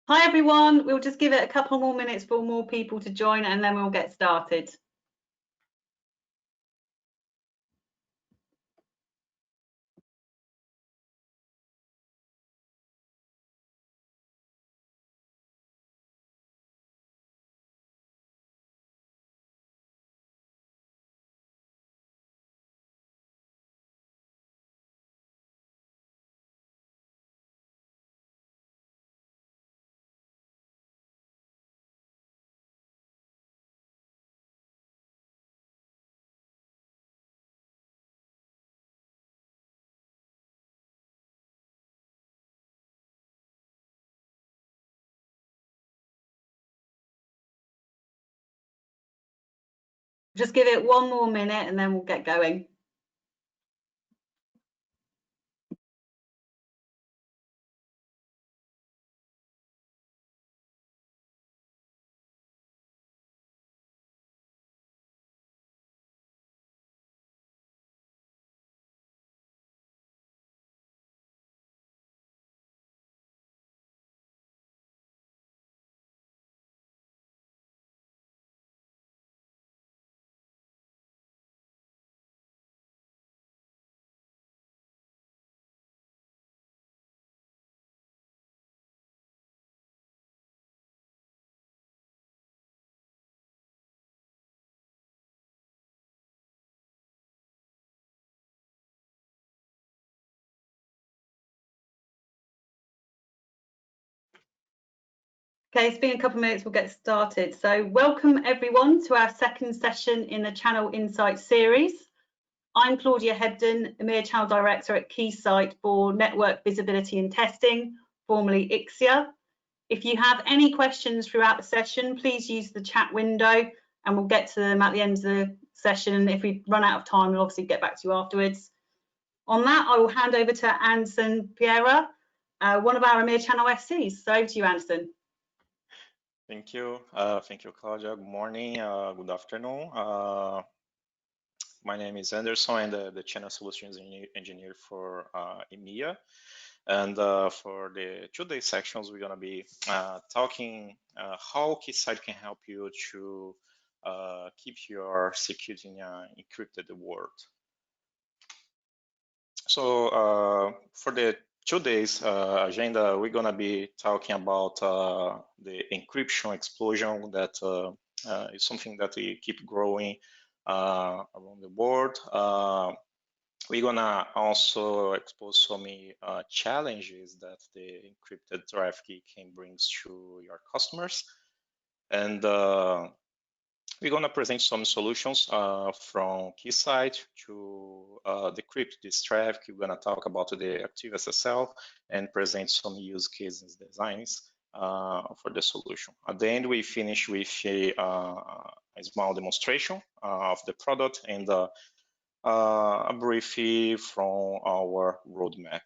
Hi everyone, we'll just give it a couple more minutes for more people to join and then we'll get started. Just give it one more minute and then we'll get going. Okay, it's been a couple of minutes, we'll get started. So welcome everyone to our second session in the Channel Insight series. I'm Claudia Hebden, EMEA Channel Director at Keysight for Network Visibility and Testing, formerly ICSIA. If you have any questions throughout the session, please use the chat window and we'll get to them at the end of the session. And if we run out of time, we'll obviously get back to you afterwards. On that, I will hand over to Anderson Pereira, one of our EMEA Channel SCs. So over to you, Anderson. Thank you, Claudia. Good morning, good afternoon. My name is Anderson, and the Channel Solutions Engineer for EMEA. And for the two-day sections, we're gonna be talking how Keysight can help you to keep your security in an encrypted world. So for the 2 days agenda, we're gonna be talking about the encryption explosion that is something that we keep growing around the world. We're gonna also expose some challenges that the encrypted traffic can bring to your customers. And we're gonna present some solutions from Keysight to decrypt this traffic. We're gonna talk about the Active SSL and present some use cases designs for the solution. At the end, we finish with a small demonstration of the product and a brief from our roadmap.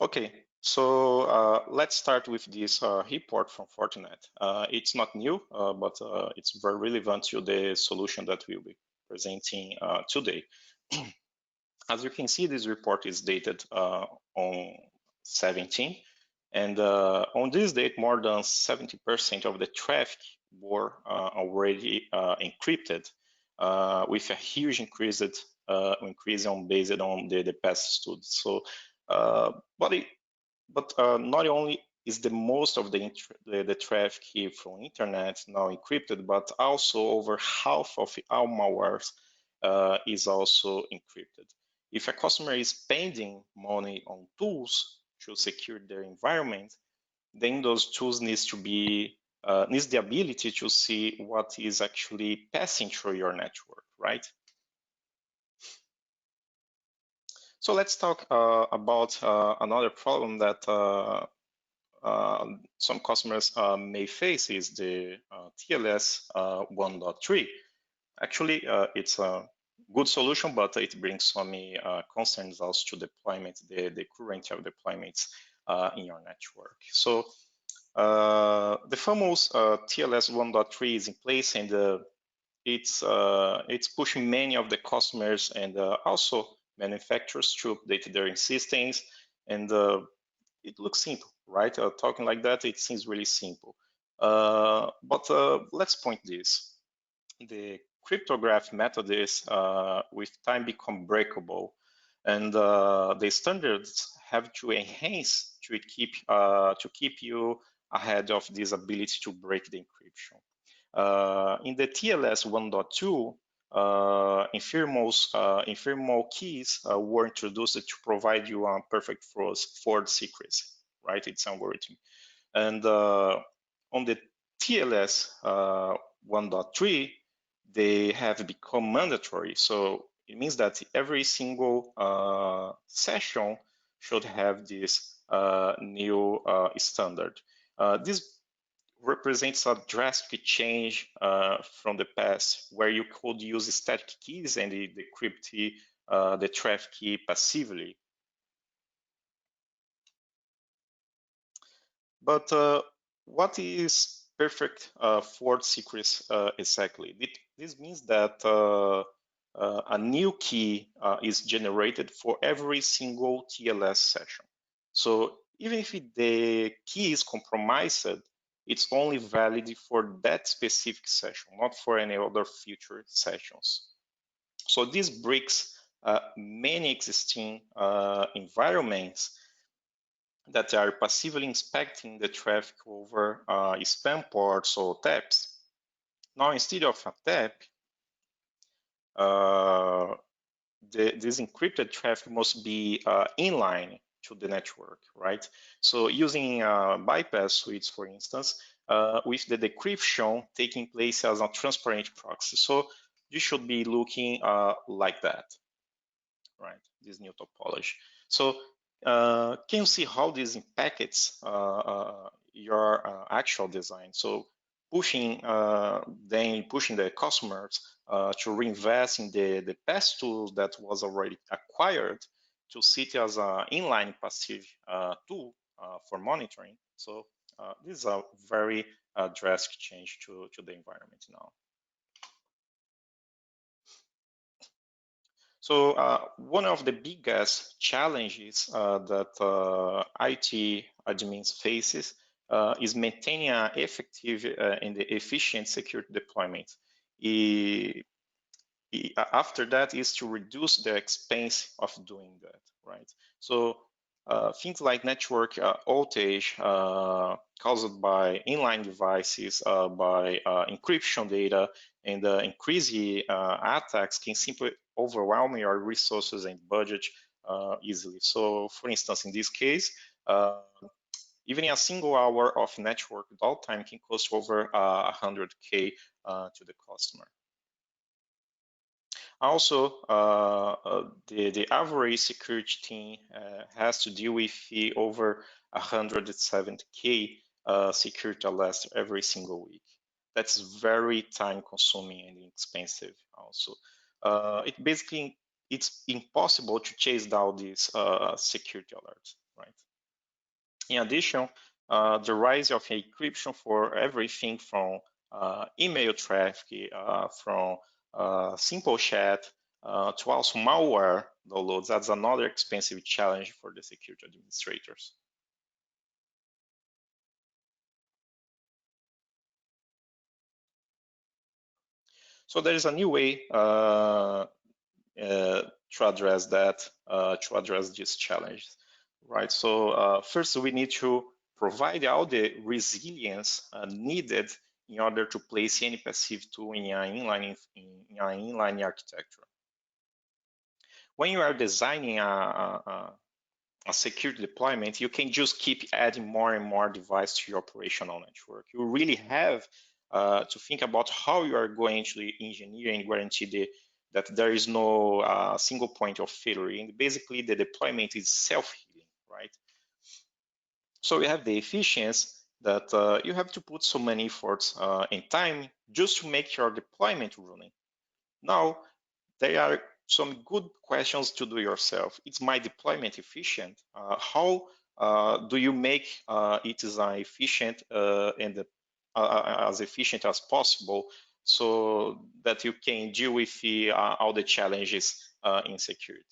Okay, so let's start with this report from Fortinet. It's not new, but it's very relevant to the solution that we'll be presenting today. As you can see, this report is dated on 17, and on this date, more than 70% of the traffic were already encrypted, with a huge increase on based on the past studies. So, but not only is the most of the traffic from internet now encrypted, but also over half of all malwares is also encrypted. If a customer is spending money on tools to secure their environment, then those tools needs the ability to see what is actually passing through your network, right? So let's talk about another problem that some customers may face is the TLS 1.3. Actually, it's a good solution, but it brings some concerns also to deployment, the current of deployments in your network. So the famous TLS 1.3 is in place, and it's pushing many of the customers and also manufacturers to update their systems And it looks simple, right? Talking like that, it seems really simple. But let's point this. The cryptography method is with time become breakable, and the standards have to enhance to keep you ahead of this ability to break the encryption. In the TLS 1.2, informal keys were introduced to provide you a perfect forward secrecy, right? It's algorithm. And on the TLS 1.3, they have become mandatory. So it means that every single session should have this new standard. This represents a drastic change from the past, where you could use static keys and decrypt the traffic key passively. But what is perfect forward secrets exactly? This means that a new key is generated for every single TLS session. So even if the key is compromised, it's only valid for that specific session, not for any other future sessions. So this breaks many existing environments that are passively inspecting the traffic over spam ports or taps. Now, instead of a tap, this encrypted traffic must be inline to the network, right? So using bypass suites, for instance, with the decryption taking place as a transparent proxy. So you should be looking like that, right? This new topology. So can you see how this impacts your actual design? So pushing the customers to reinvest in the past tools that was already acquired to sit as an inline passive tool for monitoring. So this is a very drastic change to the environment now. So one of the biggest challenges that IT admins faces is maintaining an effective and efficient security deployment. After that is to reduce the expense of doing that, right? So things like network outage caused by inline devices, by encryption data, and increasing attacks can simply overwhelm your resources and budget easily. So for instance, in this case, even a single hour of network downtime can cost over 100K to the customer. Also, the average security team has to deal with over 170K security alerts every single week. That's very time consuming and expensive also. It's impossible to chase down these security alerts, right? In addition, the rise of encryption for everything from email traffic, from simple chat, to also malware downloads, that's another expensive challenge for the security administrators. So there is a new way to address that, to address these challenges, right? So first we need to provide all the resilience needed in order to place any passive tool in an inline architecture. When you are designing a security deployment, you can just keep adding more and more devices to your operational network. You really have to think about how you are going to engineer and guarantee that there is no single point of failure. And basically, the deployment is self-healing, right? So we have the efficiency that you have to put so many efforts and time just to make your deployment running. Now, there are some good questions to do yourself. Is my deployment efficient? How do you make it as efficient and as efficient as possible so that you can deal with all the challenges in security?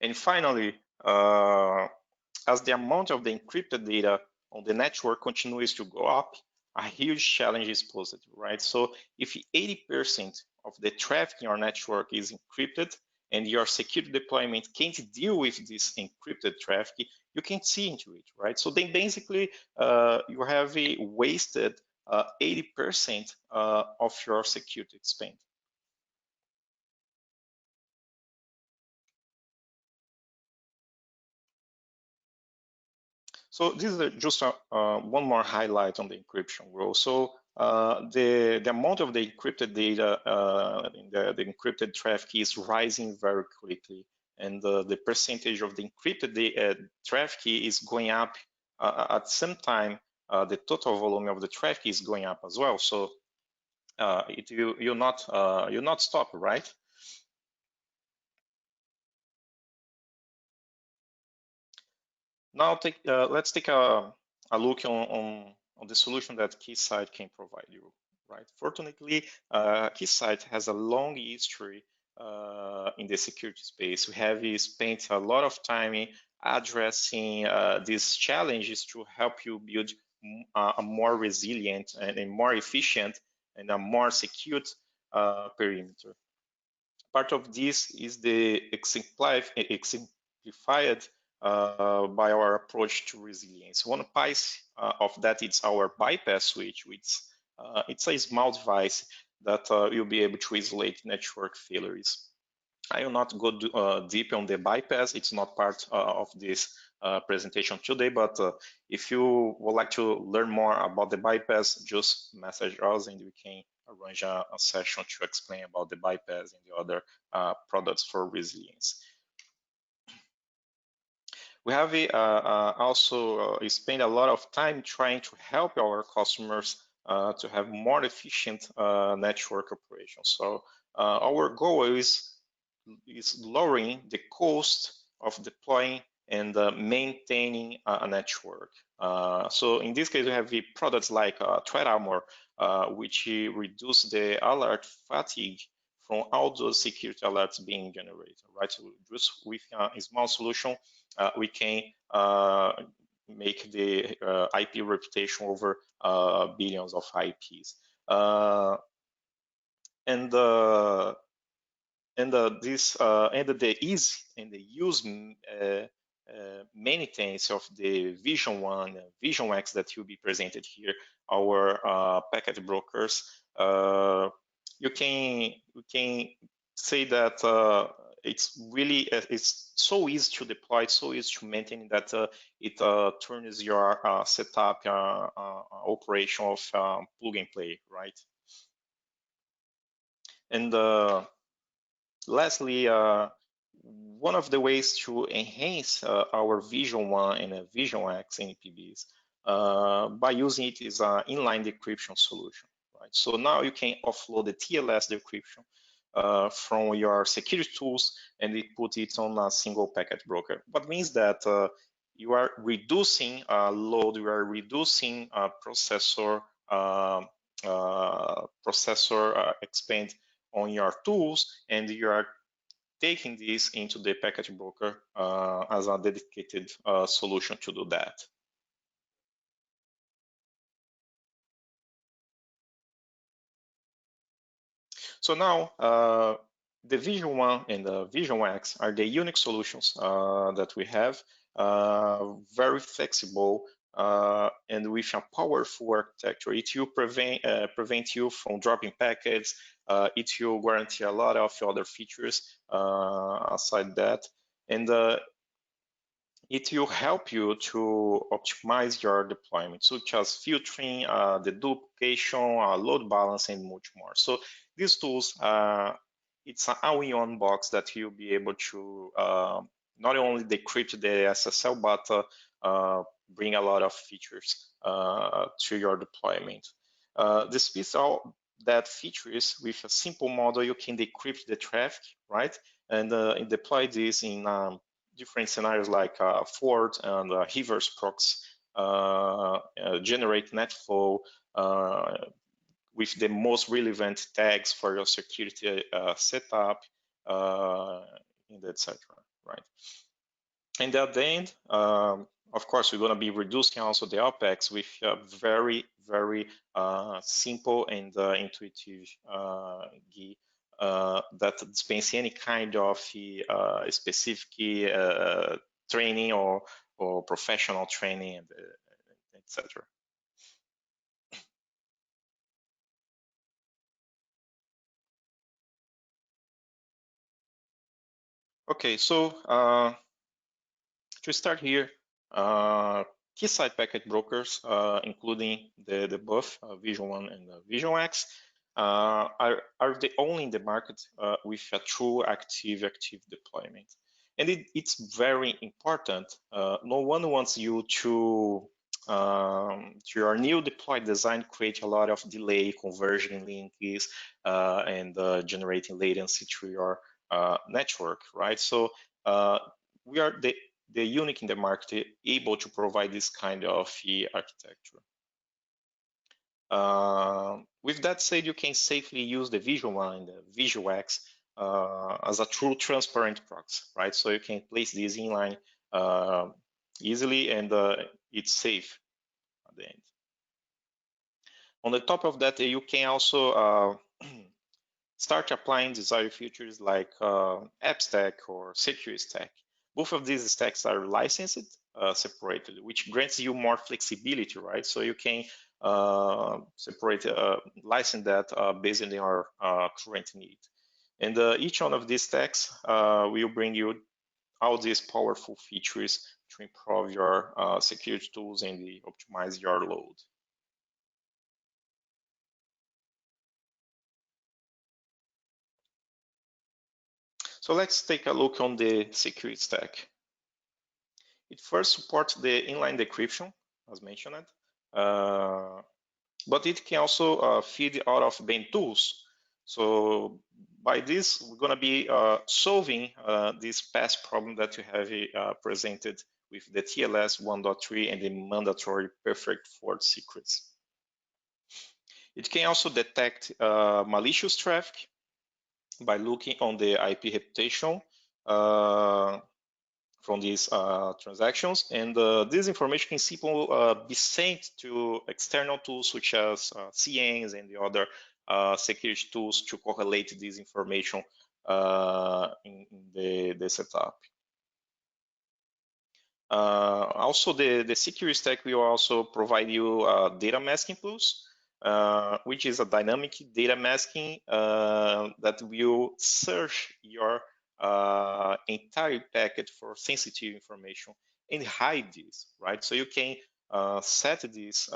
And finally, as the amount of the encrypted data on the network continues to go up, a huge challenge is posed, right? So if 80% of the traffic in your network is encrypted and your security deployment can't deal with this encrypted traffic, you can't see into it, right? So then basically you have a wasted 80% of your security spend. So this is just one more highlight on the encryption growth. So the amount of the encrypted data in the encrypted traffic is rising very quickly, and the percentage of the encrypted traffic is going up at the same time. The total volume of the traffic is going up as well. So you'll not stop, right? Now let's take a look on the solution that Keysight can provide you, right? Fortunately, Keysight has a long history in the security space. We have spent a lot of time addressing these challenges to help you build a more resilient and a more efficient and a more secure perimeter. Part of this is the exemplified by our approach to resilience. One piece of that is our bypass switch, which it's a small device that will be able to isolate network failures. I will not go deep on the bypass. It's not part of this presentation today, but if you would like to learn more about the bypass, just message us and we can arrange a session to explain about the bypass and the other products for resilience. We have also spent a lot of time trying to help our customers to have more efficient network operations. So our goal is lowering the cost of deploying and maintaining a network. So in this case, we have products like Threat Armor, which reduce the alert fatigue from all those security alerts being generated, right? So just with a small solution, we can make the IP reputation over billions of IPs. And the ease and the use many things of the Vision 1 and Vision X that will be presented here, our packet brokers. You can say that it's really it's so easy to deploy, it's so easy to maintain that it turns your setup operation of plug and play, right? And lastly, one of the ways to enhance our Vision 1 and Vision X NPBs by using it is an inline decryption solution, right? So now you can offload the TLS decryption from your security tools and put it on a single packet broker. What means that you are reducing load, you are reducing processor expand on your tools, and you are taking this into the packet broker as a dedicated solution to do that. So now the Vision 1 and the Vision X are the unique solutions that we have, very flexible and with a powerful architecture. It will prevent you from dropping packets. It will guarantee a lot of other features aside that. And it will help you to optimize your deployment, such as filtering, the duplication, load balance, and much more. So these tools, it's an all-in-one box that you'll be able to not only decrypt the SSL, but bring a lot of features to your deployment. This piece all that features with a simple model, you can decrypt the traffic, right? And deploy this in different scenarios like forward and reverse proxy, generate net flow with the most relevant tags for your security setup, and etc. right? And at the end, of course, we're going to be reducing also the OPEX with a very, very simple and intuitive GUI that dispense any kind of specific training or professional training, and etc. Okay, so to start here, Keysight packet brokers, including the both Vision 1 and Vision X, are the only in the market with a true active deployment. And it's very important. No one wants you to your new deployed design create a lot of delay, conversion links, and generating latency to your network, right? So we are the unique in the market able to provide this kind of architecture. With that said, you can safely use the Vision 1 and the Vision X as a true transparent proxy, right? So you can place this inline easily, and it's safe at the end. On the top of that, you can also start applying desired features like app stack or security stack. Both of these stacks are licensed separated, which grants you more flexibility, right? So you can separate, license that based on your current need. And each one of these stacks will bring you all these powerful features to improve your security tools and optimize your load. So let's take a look on the security stack. It first supports the inline decryption, as mentioned, but it can also feed out of band tools. So by this, we're going to be solving this past problem that you have presented with the TLS 1.3 and the mandatory perfect forward secrets. It can also detect malicious traffic by looking on the IP reputation from these transactions, and this information can simply be sent to external tools such as CNs and the other security tools to correlate this information in the setup. Also, the security stack will also provide you data masking tools, which is a dynamic data masking that will search your entire packet for sensitive information and hide this, right? So you can set this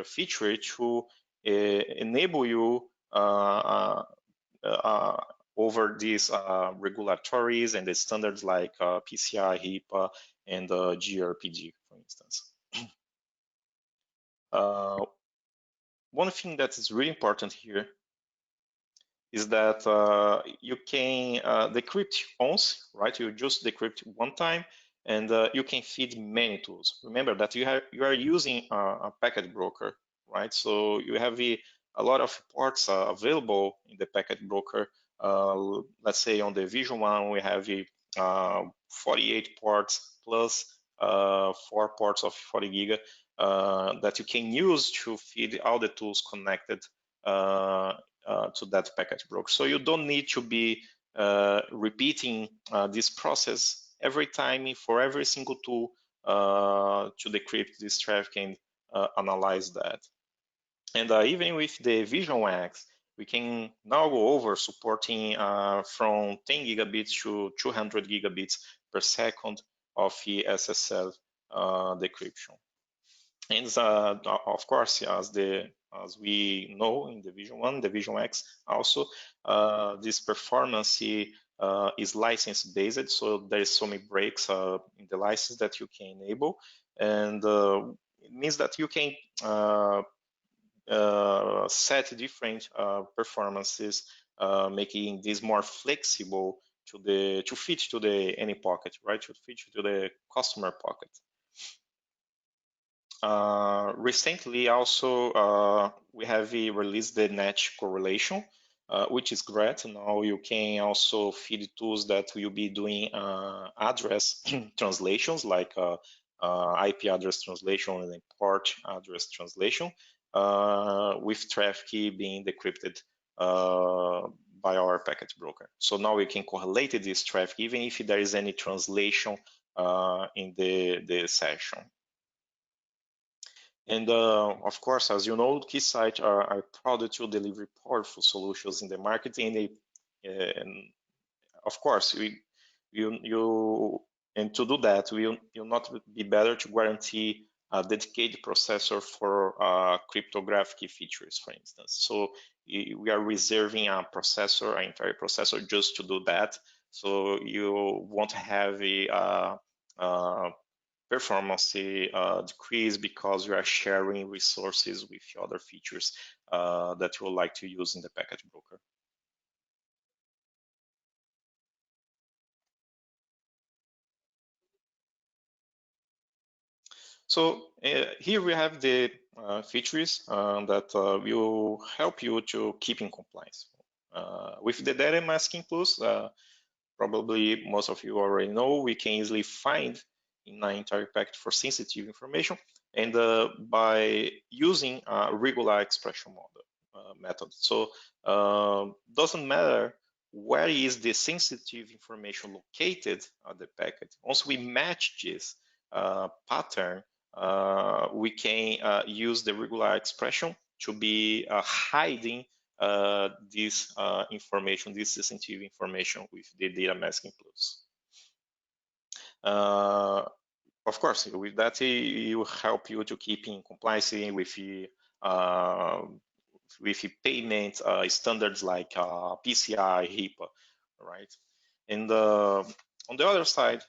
feature to enable you over these regulatories and the standards like PCI, HIPAA, and GRPD, for instance. One thing that is really important here is that you can decrypt once, right? You just decrypt one time, and you can feed many tools. Remember that you are using a packet broker, right? So you have a lot of ports available in the packet broker. Let's say on the Vision 1, we have 48 ports plus 4 ports of 40 giga that you can use to feed all the tools connected to that packet broker. So you don't need to be repeating this process every time for every single tool to decrypt this traffic and analyze that. And even with the Vision X, we can now go over supporting from 10 gigabits to 200 gigabits per second of the SSL decryption. And of course, as we know in the Vision 1, the Vision X also, this performance is license based, so there is so many breaks in the license that you can enable, and it means that you can set different performances, making this more flexible to fit to any pocket, right? To fit to the customer pocket. Recently, also, we have released the net correlation, which is great. Now you can also feed tools that will be doing address translations, like IP address translation and port address translation, with traffic being decrypted by our packet broker. So now we can correlate this traffic even if there is any translation in the session. And of course, as you know, Keysight are proud to deliver powerful solutions in the market. And of course, and to do that, will not be better to guarantee a dedicated processor for cryptographic features, for instance. So we are reserving a processor, an entire processor, just to do that. So you won't have a performance decrease because you are sharing resources with other features that you would like to use in the packet broker. So here we have the features that will help you to keep in compliance. With the data masking plus, probably most of you already know, we can easily find in an entire packet for sensitive information, and by using a regular expression model method. So doesn't matter where is the sensitive information located on the packet. Once we match this pattern, we can use the regular expression to be hiding this information, this sensitive information with the data masking plus. Of course, with that, it will help you to keep in compliance with payment standards like PCI, HIPAA, right? And on the other side,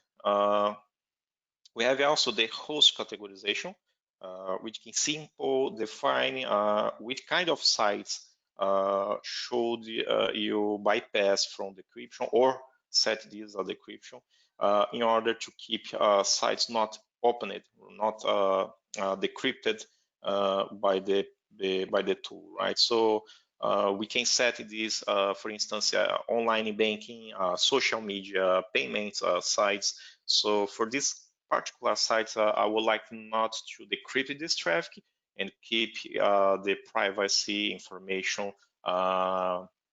we have also the host categorization, which can simple define which kind of sites should you bypass from decryption or set this as decryption in order to keep sites not opened, not decrypted by the tool, right? So we can set this, for instance, online banking, social media, payments sites. So for this particular sites, I would like not to decrypt this traffic and keep the privacy information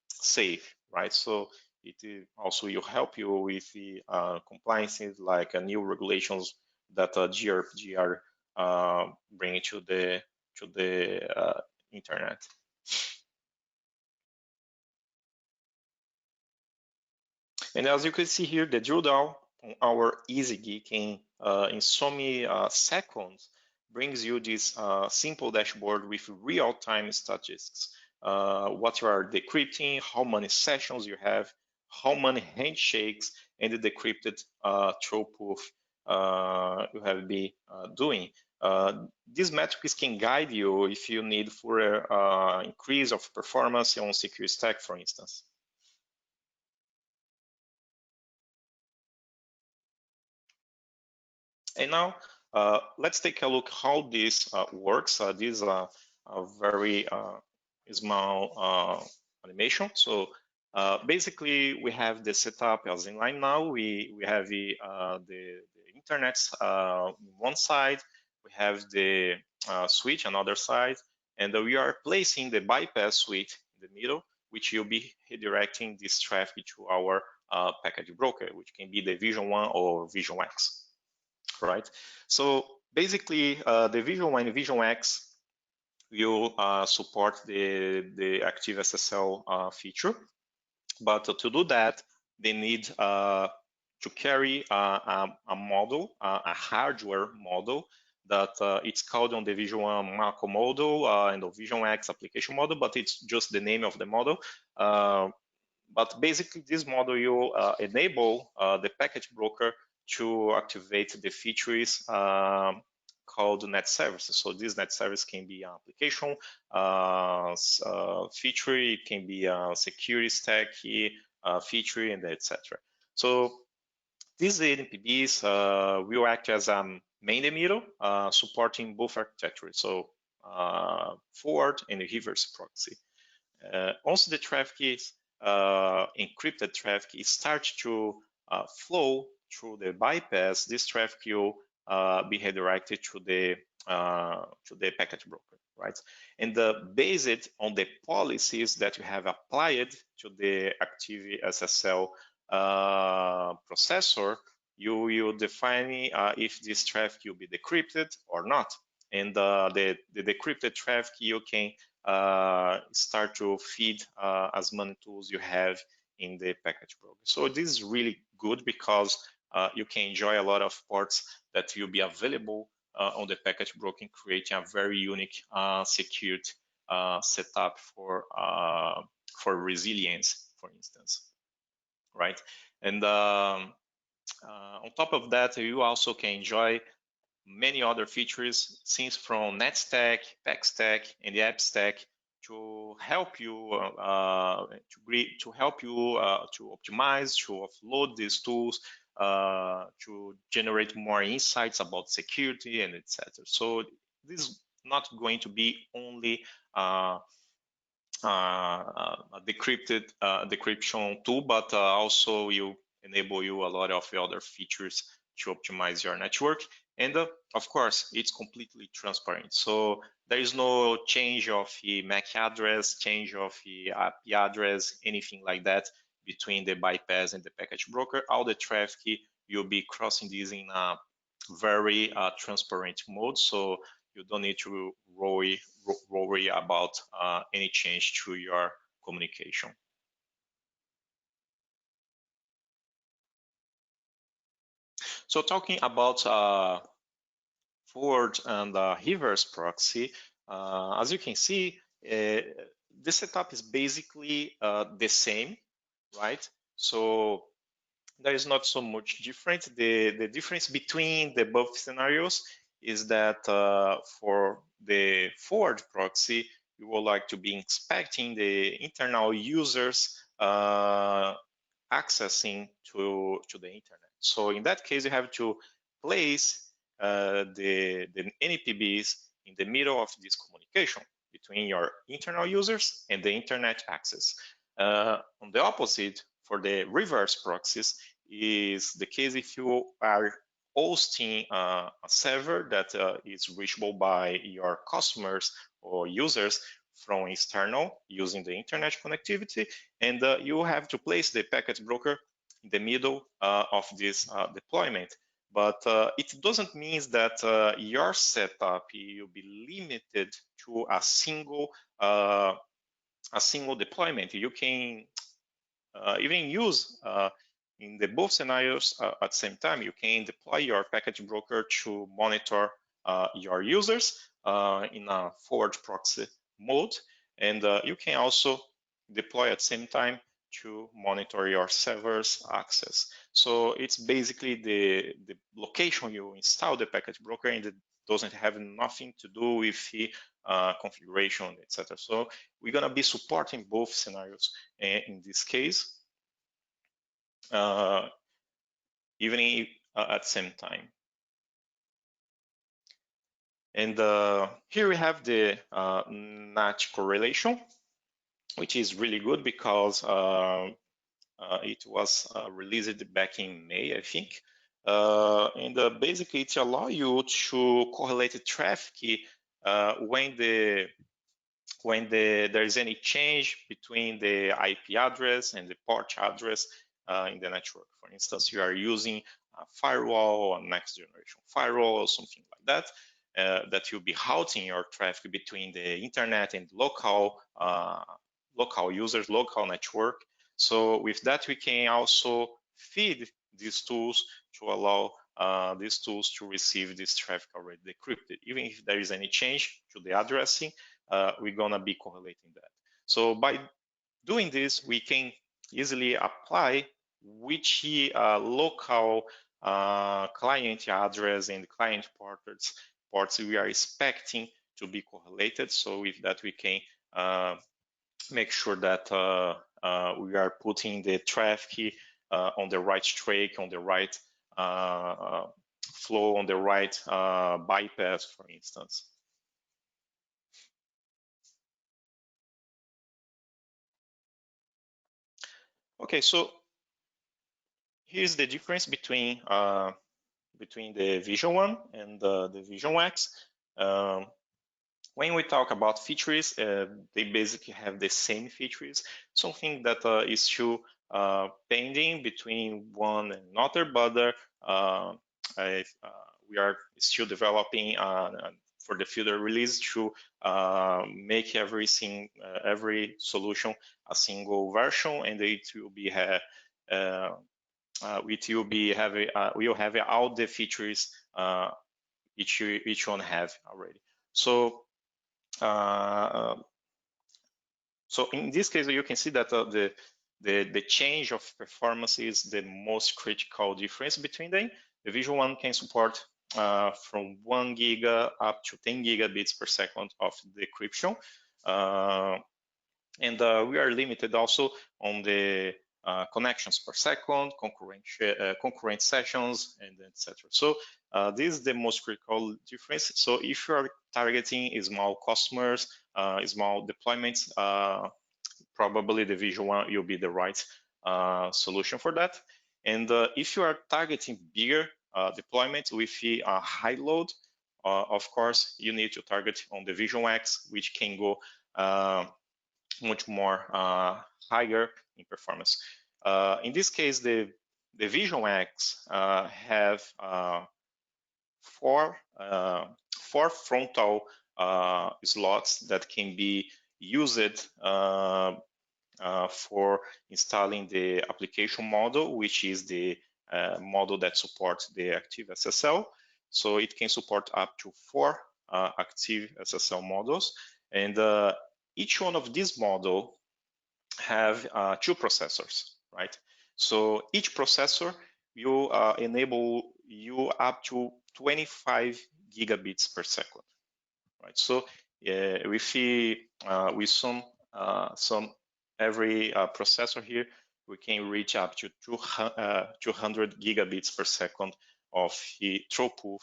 safe, right? So it also will help you with the compliances like new regulations that GDPR bring to the internet. And as you can see here, the drill down on our EasyGeek in so many seconds brings you this simple dashboard with real-time statistics. What you are decrypting, how many sessions you have, how many handshakes, and the decrypted throughput you have been doing. These metrics can guide you if you need for increase of performance on secure stack, for instance. And now let's take a look how this works. This is a very small animation. So basically, we have the setup as inline now. We have the internet on one side. We have the switch on other side. And we are placing the bypass switch in the middle, which will be redirecting this traffic to our package broker, which can be the Vision 1 or Vision X. Right. So basically, the Vision 1 and Vision X will support the Active SSL feature. But to do that, they need to carry a model, a hardware model that it's called on the Vision 1 macro model and the Vision X application model, but it's just the name of the model. But basically, this model will enable the package broker to activate the features called net services. So this net service can be an application feature, it can be a security stack feature, and etc. So these NPBs will act as a main and middle, supporting both architectures, so forward and reverse proxy. once the traffic is encrypted traffic starts to flow through the bypass, this traffic will be redirected to the packet broker, right? And based on the policies that you have applied to the Active SSL processor, you will define if this traffic will be decrypted or not. And the decrypted traffic, you can start to feed as many tools you have in the package broker. So this is really good because you can enjoy a lot of ports that will be available on the package broker, creating a very unique secured setup for resilience, for instance, right? And on top of that, you also can enjoy many other features, things from NetStack, PackStack, and the AppStack to help you to optimize, to offload these tools, to generate more insights about security and etc. So this is not going to be only a decryption tool, but also will enable you a lot of other features to optimize your network. And of course, it's completely transparent. So there is no change of the MAC address, change of the IP address, anything like that between the bypass and the package broker. All the traffic, you'll be crossing this in a very transparent mode. So you don't need to worry about any change to your communication. So talking about forward and reverse proxy, as you can see, the setup is basically the same, right? So there is not so much different. The difference between the both scenarios is that for the forward proxy, you would like to be inspecting the internal users accessing to the internet. So in that case, you have to place the NPBs in the middle of this communication between your internal users and the internet access. On the opposite, for the reverse proxies, is the case if you are hosting a server that is reachable by your customers or users from external using the internet connectivity, and you have to place the packet broker in the middle of this deployment. But it doesn't mean that your setup will be limited to a single deployment. You can even use in the both scenarios at the same time. You can deploy your package broker to monitor your users in a forward proxy mode, and you can also deploy at the same time to monitor your server's access. So it's basically the location you install the package broker, and it doesn't have nothing to do with the configuration, etc. So we're gonna be supporting both scenarios in this case, even at the same time. And here we have the NAT correlation, which is really good because it was released back in May, I think. And basically, it allows you to correlate the traffic when there is any change between the IP address and the port address in the network. For instance, you are using a firewall, a next generation firewall, or something like that, that will be routing your traffic between the internet and local users, local network. So with that, we can also feed these tools to allow these tools to receive this traffic already decrypted. Even if there is any change to the addressing, we're gonna be correlating that. So by doing this, we can easily apply which local client address and client ports we are expecting to be correlated. So with that, we can make sure that we are putting the traffic on the right track, on the right flow, on the right bypass, for instance. Okay, so here's the difference between the Vision One and the Vision X. When we talk about features, they basically have the same features. Something that is still pending between one and another, but we are still developing for the future release to make everything, every solution a single version, and it will be we'll have all the features each one have already. So in this case, you can see that the change of performance is the most critical difference between them. The Vision One can support from 1 giga up to 10 gigabits per second of decryption. And we are limited also on the connections per second, concurrent sessions, and etc. So this is the most critical difference. So if you are targeting small customers, small deployments, probably the Vision One will be the right solution for that. And if you are targeting bigger deployments with a high load, of course, you need to target on the Vision X, which can go much more higher in performance. In this case, the Vision X have four frontal slots that can be used for installing the application model, which is the model that supports the active SSL. So it can support up to 4 active SSL models, and each one of these models have 2 processors, right? So each processor will enable you up to 25 gigabits per second, right? So with some every processor here, we can reach up to 200 gigabits per second of the throughput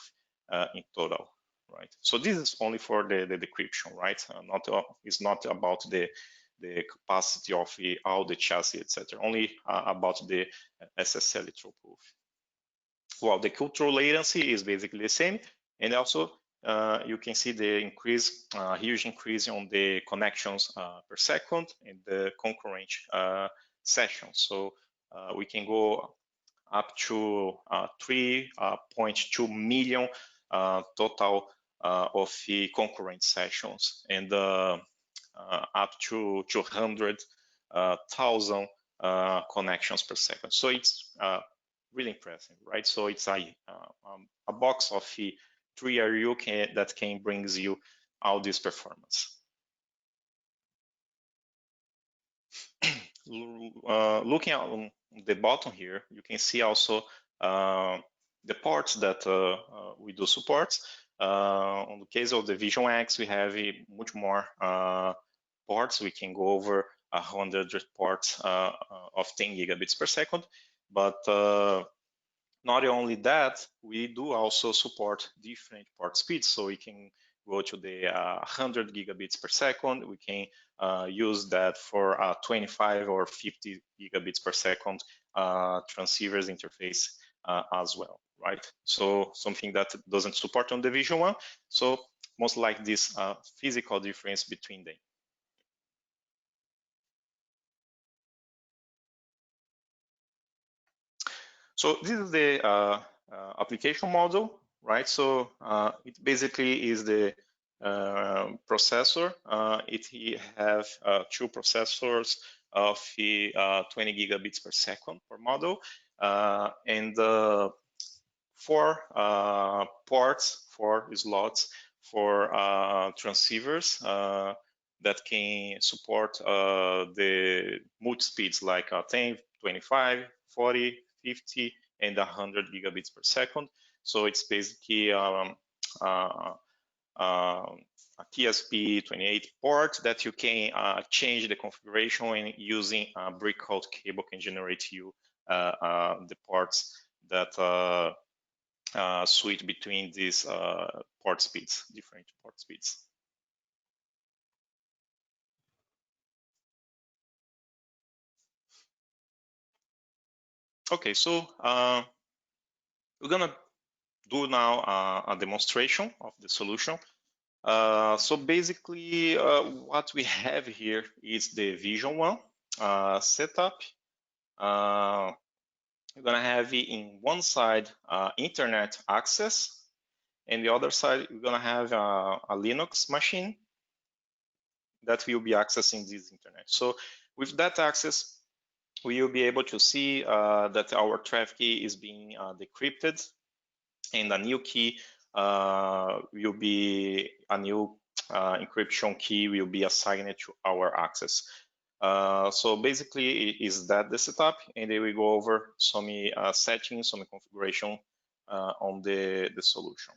in total, right? So this is only for the decryption, right? It's not about the capacity of all the chassis, etc. Only about the SSL throughput. Well, the control latency is basically the same, and also you can see the huge increase on the connections per second and the concurrent sessions. So we can go up to 3.2 million total of the concurrent sessions, and up to 200,000 connections per second. So it's really impressive, right? So it's a box of 3 RU that can brings you all this performance. Looking at the bottom here, you can see also the ports that we do support. On the case of the Vision X, we have much more ports. We can go over 100 ports of 10 gigabits per second. But not only that, we do also support different port speeds. So we can go to the 100 gigabits per second. We can use that for 25 or 50 gigabits per second transceivers interface as well, right? So something that doesn't support on the Vision One. So most like this physical difference between them. So this is the application model, right? So it basically is the processor. It have 2 processors of 20 gigabits per second per model, and 4 ports, 4 slots for transceivers that can support the multi-speeds like 10, 25, 40, 50, and 100 gigabits per second. So it's basically a TSP28 port that you can change the configuration, and using a breakout cable can generate you the ports that switch between these port speeds, different port speeds. Okay, so we're gonna do now a demonstration of the solution. So basically, what we have here is the Vision One setup. We're gonna have in one side internet access, and the other side we're gonna have a Linux machine that will be accessing this internet. So with that access, we will be able to see that our traffic is being decrypted, and a new key will be a new encryption key will be assigned to our access. So basically, is that the setup, and then we go over some settings, some configuration on the solution.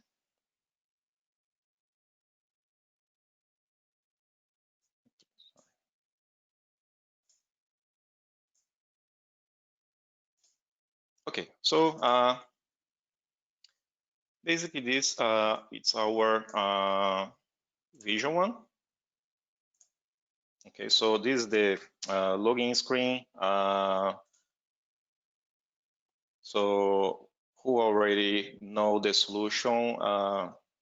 Okay, so basically this it's our Vision One. Okay, so this is the login screen. So who already know the solution,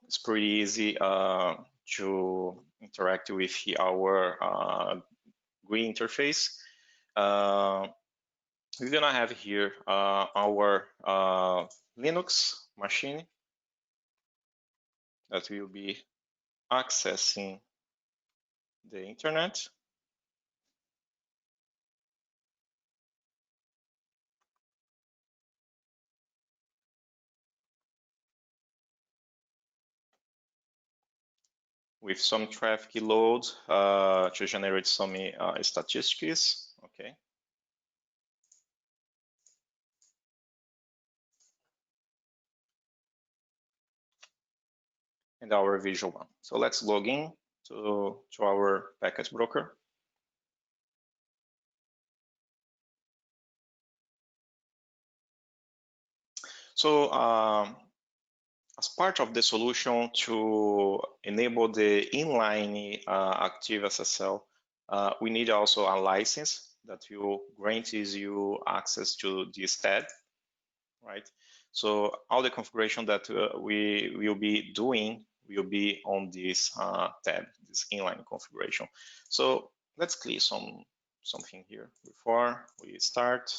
it's pretty easy to interact with our GUI interface. We're gonna have here our Linux machine that will be accessing the internet. With some traffic load to generate some statistics. Okay. And our Visual One. So let's log in to our packet broker. So as part of the solution to enable the inline active SSL, we need also a license that will grant you access to this tab, right? So all the configuration that we will be doing will be on this tab, this inline configuration. So let's click something here before we start.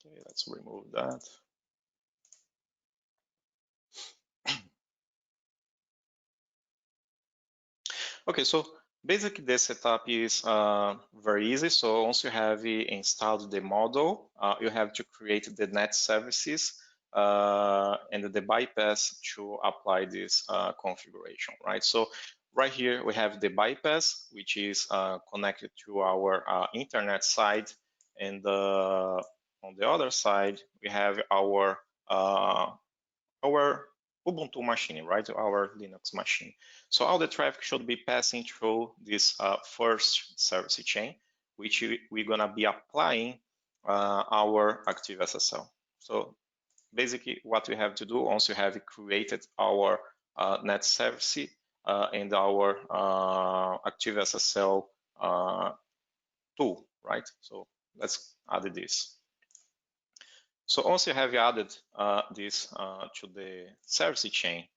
Okay, let's remove that. Okay, so basically the setup is very easy. So once you have installed the model, you have to create the net services and the bypass to apply this configuration, right? So right here we have the bypass, which is connected to our internet side, and on the other side we have our Ubuntu machine, right? Our Linux machine. So all the traffic should be passing through this first service chain, which we're gonna be applying our active SSL. So basically what we have to do once you have created our net service and our active SSL tool, right? So let's add this. So once you have added this to the service chain,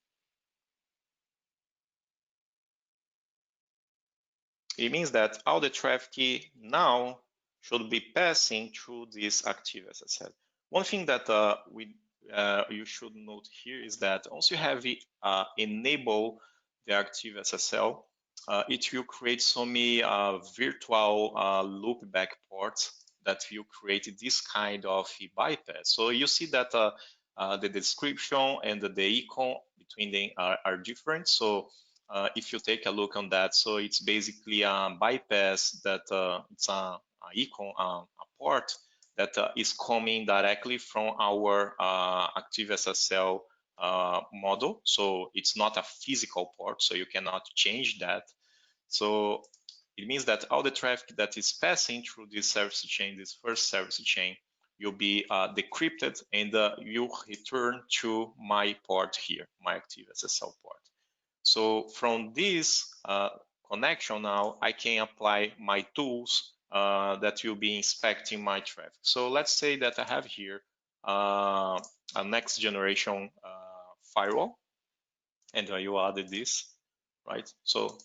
it means that all the traffic now should be passing through this active SSL. One thing that you should note here is that once you have enable the active SSL, it will create some virtual loopback ports that will create this kind of bypass. So you see that the description and the icon between them are different. So if you take a look on that, so it's basically a bypass that it's a icon, a port that is coming directly from our active SSL model. So it's not a physical port, so you cannot change that. So it means that all the traffic that is passing through this service chain, this first service chain, will be decrypted and you'll return to my port here, my active SSL port. So from this connection now, I can apply my tools that will be inspecting my traffic. So let's say that I have here a next generation firewall, and you added this, right? So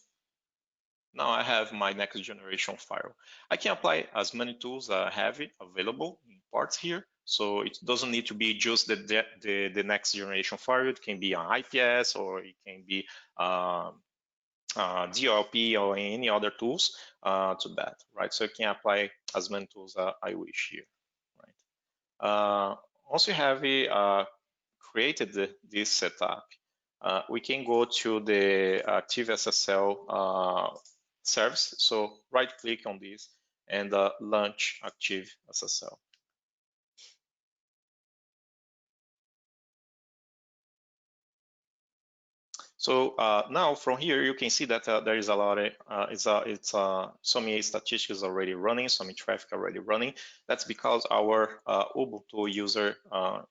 now I have my next generation firewall. I can apply as many tools I have available in parts here. So it doesn't need to be just the next generation firewall. It can be an IPS, or it can be DLP or any other tools to that, right? So you can apply as many tools I wish here, right? Once you have created this setup, we can go to the Active SSL service. So right click on this and launch Active SSL. So now from here, you can see that there is a lot of, some statistics already running, some traffic already running. That's because our Ubuntu user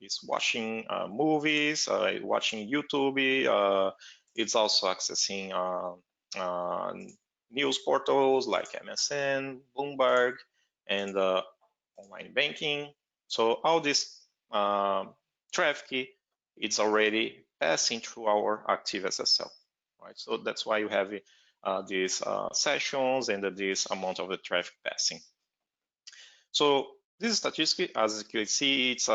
is watching movies, watching YouTube. It's also accessing news portals like MSN, Bloomberg, and online banking. So all this traffic, it's already passing through our Active SSL, right? So that's why you have these sessions and this amount of the traffic passing. So this statistic, as you can see, it's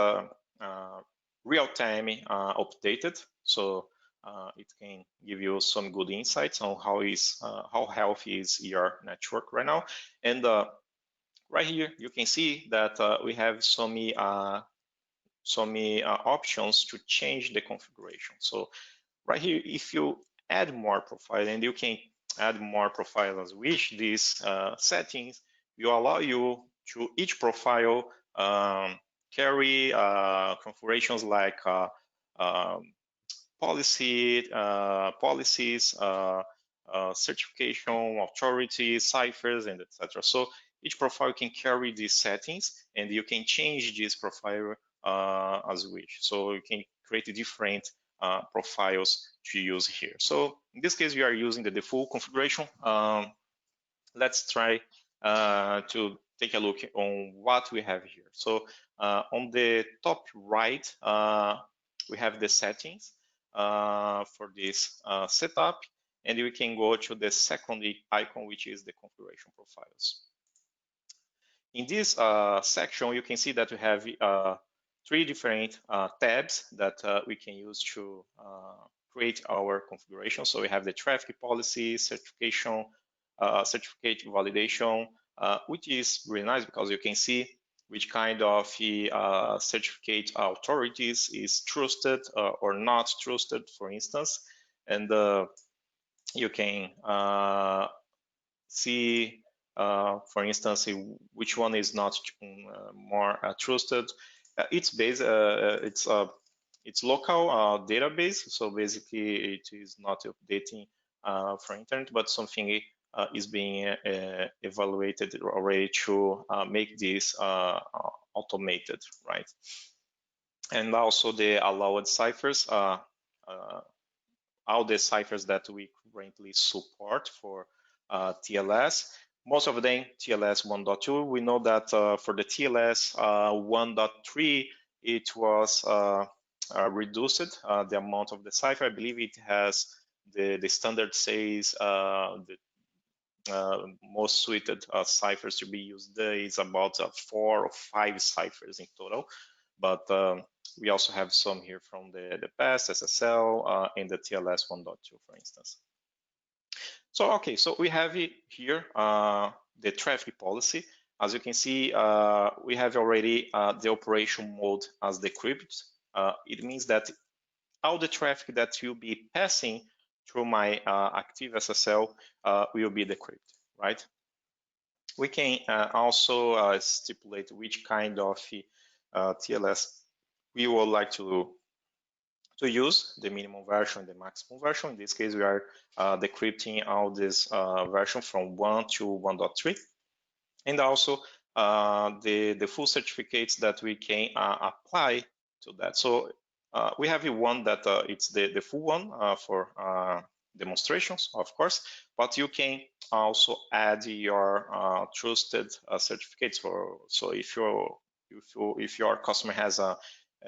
real-time updated. So it can give you some good insights on how healthy is your network right now. And right here, you can see that we have some options to change the configuration. So right here, if you add more profile, and you can add more profile as wish, these settings will allow you to each profile carry configurations like policies, certification, authorities, ciphers, and etc. So each profile can carry these settings, and you can change this profile as you wish. So you can create different profiles to use here. So in this case, we are using the default configuration. Let's try to take a look on what we have here. So on the top right, we have the settings for this setup, and we can go to the second icon, which is the configuration profiles. In this section, you can see that we have 3 different tabs that we can use to create our configuration. So we have the traffic policy, certification, certificate validation, which is really nice because you can see which kind of certificate authorities is trusted or not trusted, for instance. And you can see, for instance, which one is not more trusted. It's based, it's local database, so basically it is not updating for internet, but something is being evaluated already to make this automated, right? And also the allowed ciphers, all the ciphers that we currently support for TLS. Most of them TLS 1.2. We know that for the TLS 1.3, it was reduced, the amount of the cipher. I believe it has the standard says the most suited ciphers to be used there is about 4 or 5 ciphers in total. But we also have some here from the past, SSL, and the TLS 1.2, for instance. So, okay, so we have it here, the traffic policy. As you can see, we have already the operation mode as decrypted. It means that all the traffic that will be passing through my Active SSL will be decrypted, right? We can also stipulate which kind of TLS we would like to use, the minimum version, the maximum version. In this case, we are decrypting all this version from 1 to 1.3. And also the full certificates that we can apply to that. So we have one that it's the full one for demonstrations, of course, but you can also add your trusted certificates. So if your customer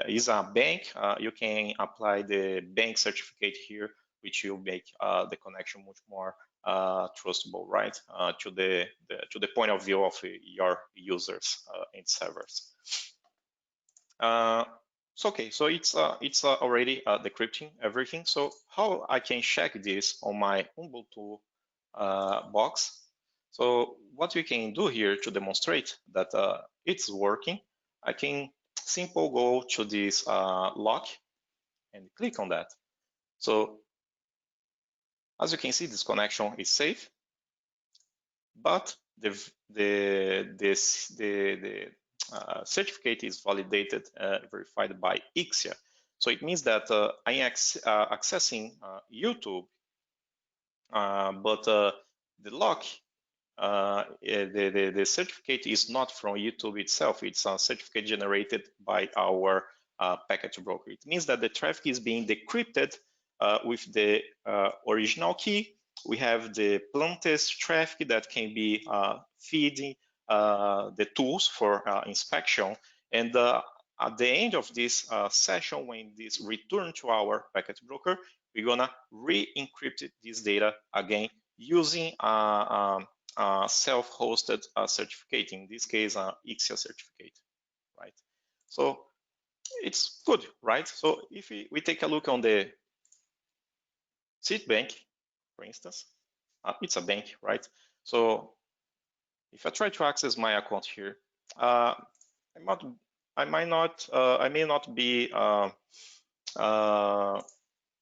is a bank, you can apply the bank certificate here, which will make the connection much more trustable, right? To the point of view of your users and servers. So okay, so it's already decrypting everything. So how I can check this on my Ubuntu box? So what we can do here to demonstrate that it's working, I can simply go to this lock and click on that. So as you can see, this connection is safe, but the certificate is validated, verified by Ixia. So it means that I'm accessing YouTube, but the lock, the certificate is not from YouTube itself. It's a certificate generated by our packet broker. It means that the traffic is being decrypted with the original key. We have the plaintext traffic that can be feeding the tools for inspection. And at the end of this session, when this return to our packet broker, we're gonna re-encrypt this data again using self-hosted certificate, in this case, Ixia certificate, right? So it's good, right? So if we take a look on the Citibank, for instance, it's a bank, right? So if I try to access my account here, I may not be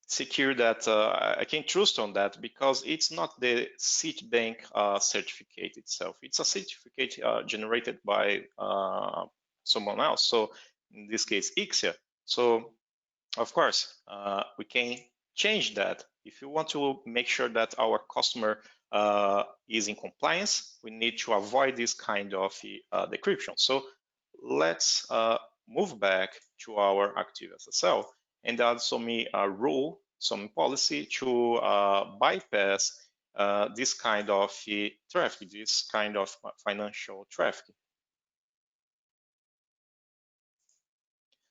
secure that I can trust on that, because it's not the Citibank certificate itself. It's a certificate generated by someone else. So in this case, Ixia. So of course, we can change that. If you want to make sure that our customer is in compliance, we need to avoid this kind of decryption. So let's move back to our Active SSL and add some rule, some policy to bypass this kind of traffic, this kind of financial traffic.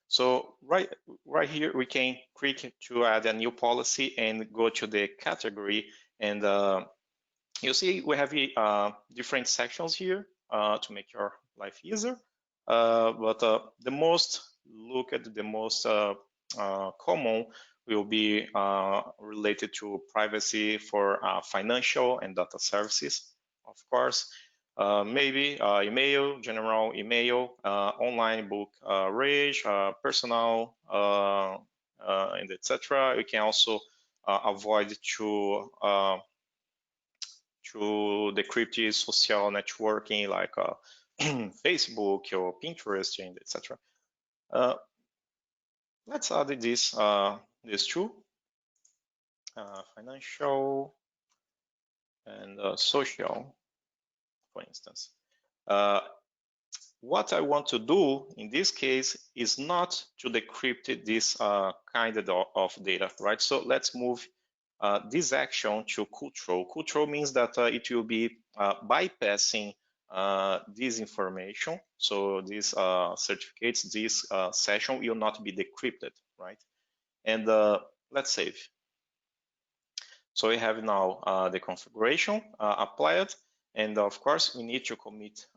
So right here, we can click to add a new policy and go to the category. And you see we have different sections here to make your life easier. But the most common will be related to privacy for financial and data services, of course. Maybe email, general email, online book range, personal, and etc. You can also avoid to decrypt social networking like Facebook or Pinterest and etc. Let's add these two, financial and social, for instance. What I want to do in this case is not to decrypt this kind of data, right? So let's move this action to control. Control means that it will be bypassing this information. So these certificates, this session will not be decrypted, right? And let's save. So we have now the configuration applied, and of course we need to commit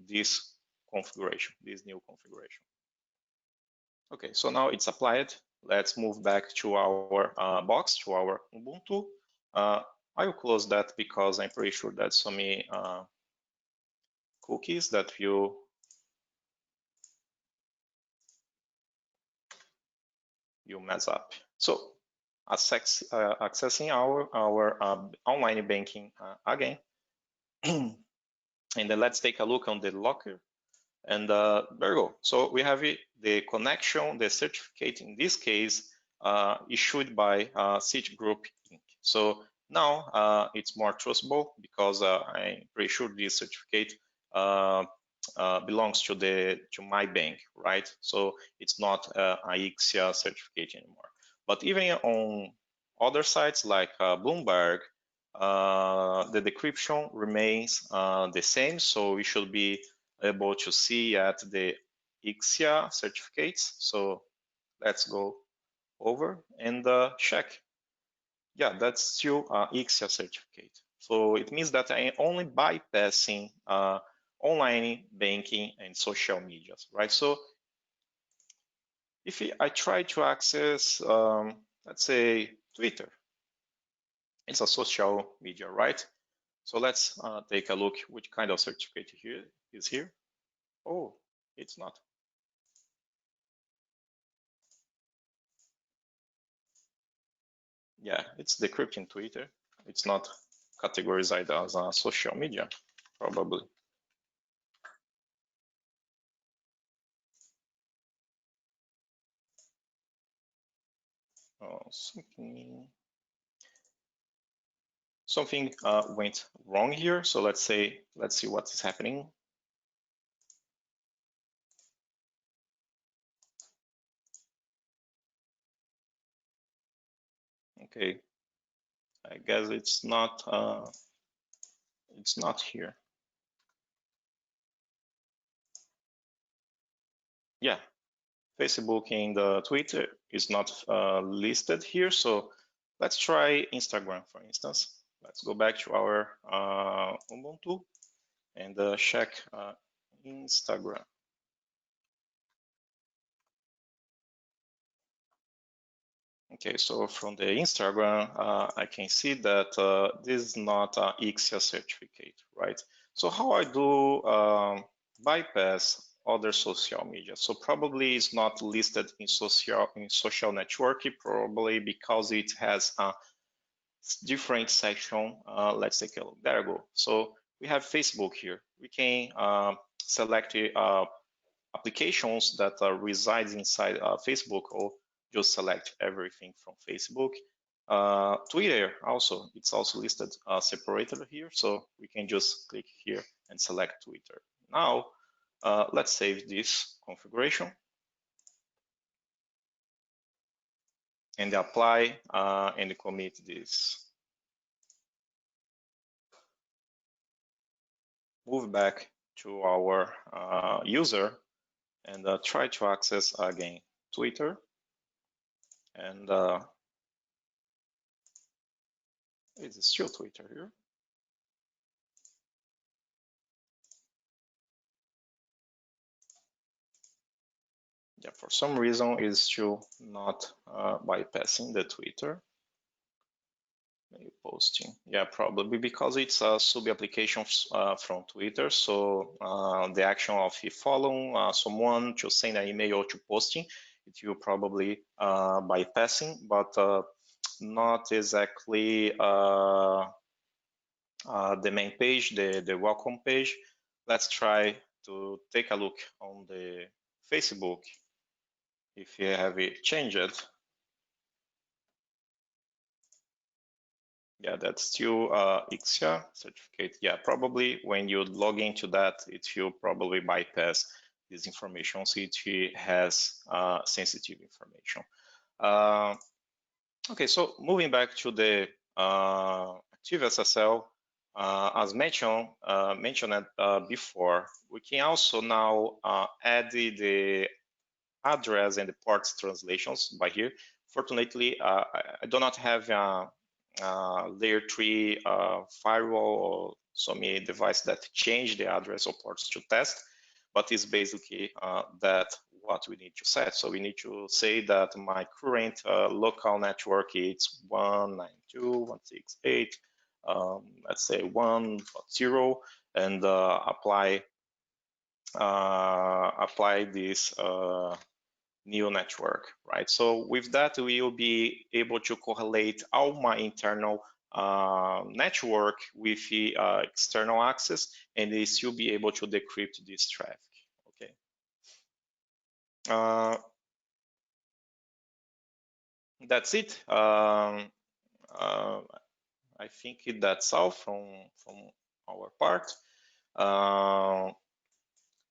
this configuration, this new configuration. Okay, so now it's applied. Let's move back to our box, to our Ubuntu. I will close that because I'm pretty sure that some cookies that will mess up. So accessing our online banking again. And then let's take a look on the locker. And there we go. So we have the connection, the certificate in this case, issued by Citigroup Inc. So now it's more trustable because I'm pretty sure this certificate belongs to my bank, right? So it's not a Ixia certificate anymore. But even other sites like Bloomberg, the decryption remains the same. So we should be able to see at the ICSIA certificates. So let's go over and check. Yeah, that's still ICSIA certificate. So it means that I am only bypassing online banking and social media, right? So if I try to access, let's say, Twitter, it's a social media, right? So let's take a look which kind of certificate here is here. Oh, it's not. Yeah, it's decrypting Twitter. It's not categorized as a social media, probably. Oh, something went wrong here. So let's see what is happening. Okay, I guess it's not here. Yeah, Facebook and Twitter is not listed here. So let's try Instagram, for instance. Let's go back to our Ubuntu and check Instagram. Okay, so from the Instagram, I can see that this is not an ICSIA certificate, right? So how I do bypass other social media? So probably it's not listed in social networking, probably because it has a different section. Let's take a look. There we go. So we have Facebook here. We can select applications that reside inside Facebook, or just select everything from Facebook. Twitter also, it's also listed separated here, so we can just click here and select Twitter. Now, let's save this configuration and apply and commit this. Move back to our user and try to access again Twitter, and it's still Twitter here. Yeah, for some reason it's still not bypassing the Twitter. Maybe posting. Yeah, probably because it's a sub-application from Twitter. So the action of following someone to send an email to posting, it will probably bypassing, but not exactly the main page, the welcome page. Let's try to take a look on the Facebook if you have it changed. Yeah, that's still ICSIA certificate. Yeah, probably when you log into that, it will probably bypass this information, so it has sensitive information. Okay, so moving back to the Active SSL, as mentioned before, we can also now add the address and the ports translations by here. Fortunately, I do not have layer 3 firewall or some device that change the address of ports to test, but it's basically that what we need to set. So we need to say that my current local network is 192.168, let's say 1.0, and apply this new network, right? So with that, we will be able to correlate all my internal network with the external access, and they still be able to decrypt this traffic, okay? That's it. I think that's all from our part.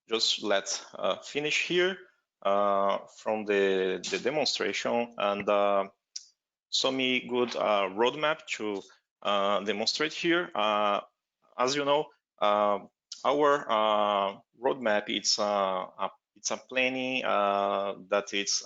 Just let's finish here from the demonstration, and some good roadmap to demonstrate here. As you know, our roadmap it's a planning that it's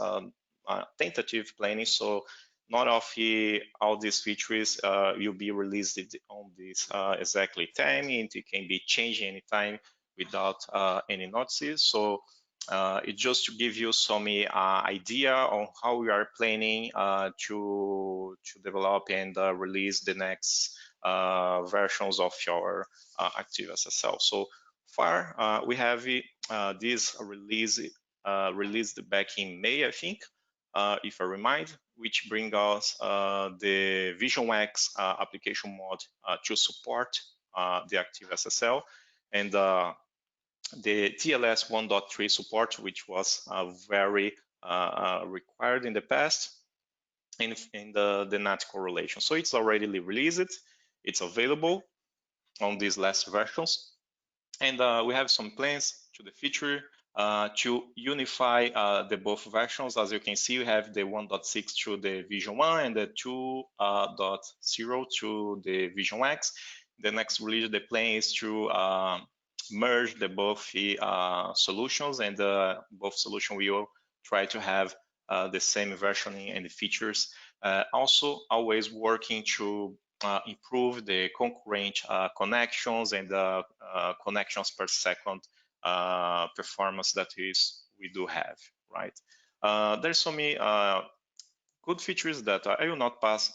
tentative planning. So not all these features will be released on this exactly time. It can be changed anytime without any notices. So it's just to give you some idea on how we are planning to develop and release the next versions of your Active SSL. So far, we have this released back in May, I think, if I remind, which brings us the VisionX application mod to support the Active SSL, and the TLS 1.3 support, which was very required in the past in the NAT correlation. So it's already released, it's available on these last versions. And we have some plans to the future to unify the both versions. As you can see, we have the 1.6 to the Vision 1 and the 2.0 to the Vision X. The next release, the plan is to merge the both solutions, and both solutions will try to have the same versioning and the features. Also, always working to improve the concurrent connections and connections per second performance that we do have, right? There's so many good features that I will not pass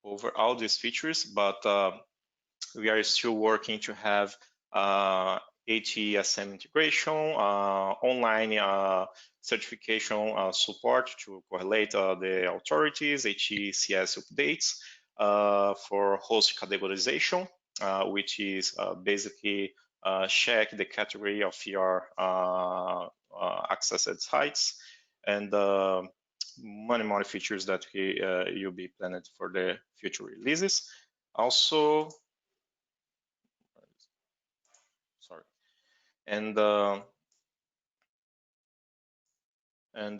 over all these features, but we are still working to have HESM integration, online certification support to correlate the authorities, HECS updates for host categorization, which is basically check the category of your accessed sites, and many more features that you'll be planned for the future releases. Also, sorry, and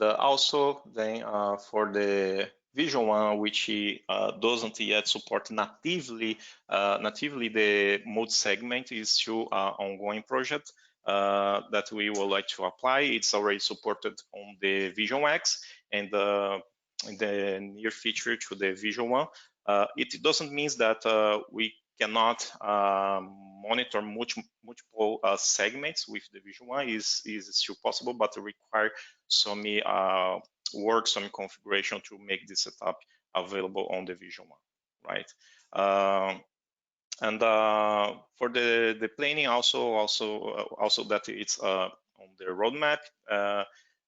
also then for the Vision 1, which doesn't yet support natively the mode segment, is still an ongoing project that we would like to apply. It's already supported on the Vision X, and in the near future to the Vision 1. It doesn't mean that we cannot monitor multiple segments with the Vision 1. Is still possible, but it requires some work, some configuration to make this setup available on the Vision 1, right? And for the planning, also that it's on the roadmap,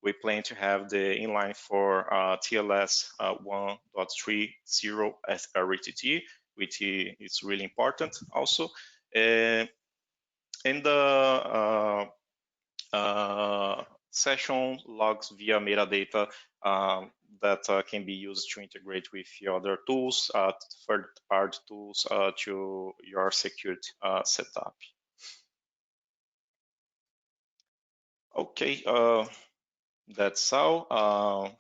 we plan to have the inline for TLS 1.30 as RTT, which is really important also. And the session logs via metadata that can be used to integrate with your other tools, third-party tools to your security setup. Okay, that's all.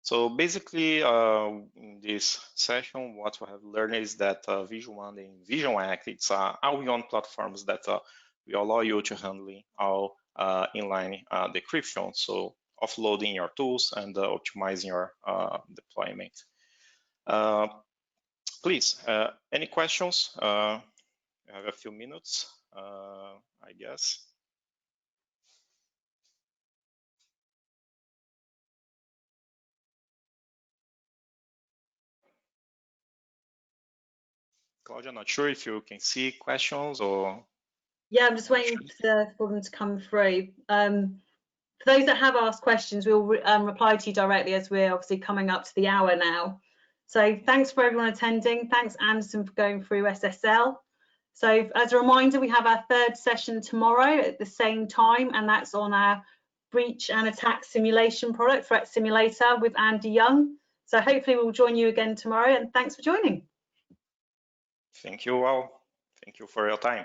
So basically, in this session, what we have learned is that Vision 1 and Vision X, it's all-in-one platforms that will allow you to handle all inline decryption, so offloading your tools and optimizing your deployment. Please, any questions? I have a few minutes, I guess. Claudia, not sure if you can see questions or. Yeah, I'm just waiting for them to come through. For those that have asked questions, we'll reply to you directly, as we're obviously coming up to the hour now. So thanks for everyone attending. Thanks, Anderson, for going through SSL. So as a reminder, we have our third session tomorrow at the same time, and that's on our breach and attack simulation product, Threat Simulator, with Andy Young. So hopefully we'll join you again tomorrow, and thanks for joining. Thank you all. Thank you for your time.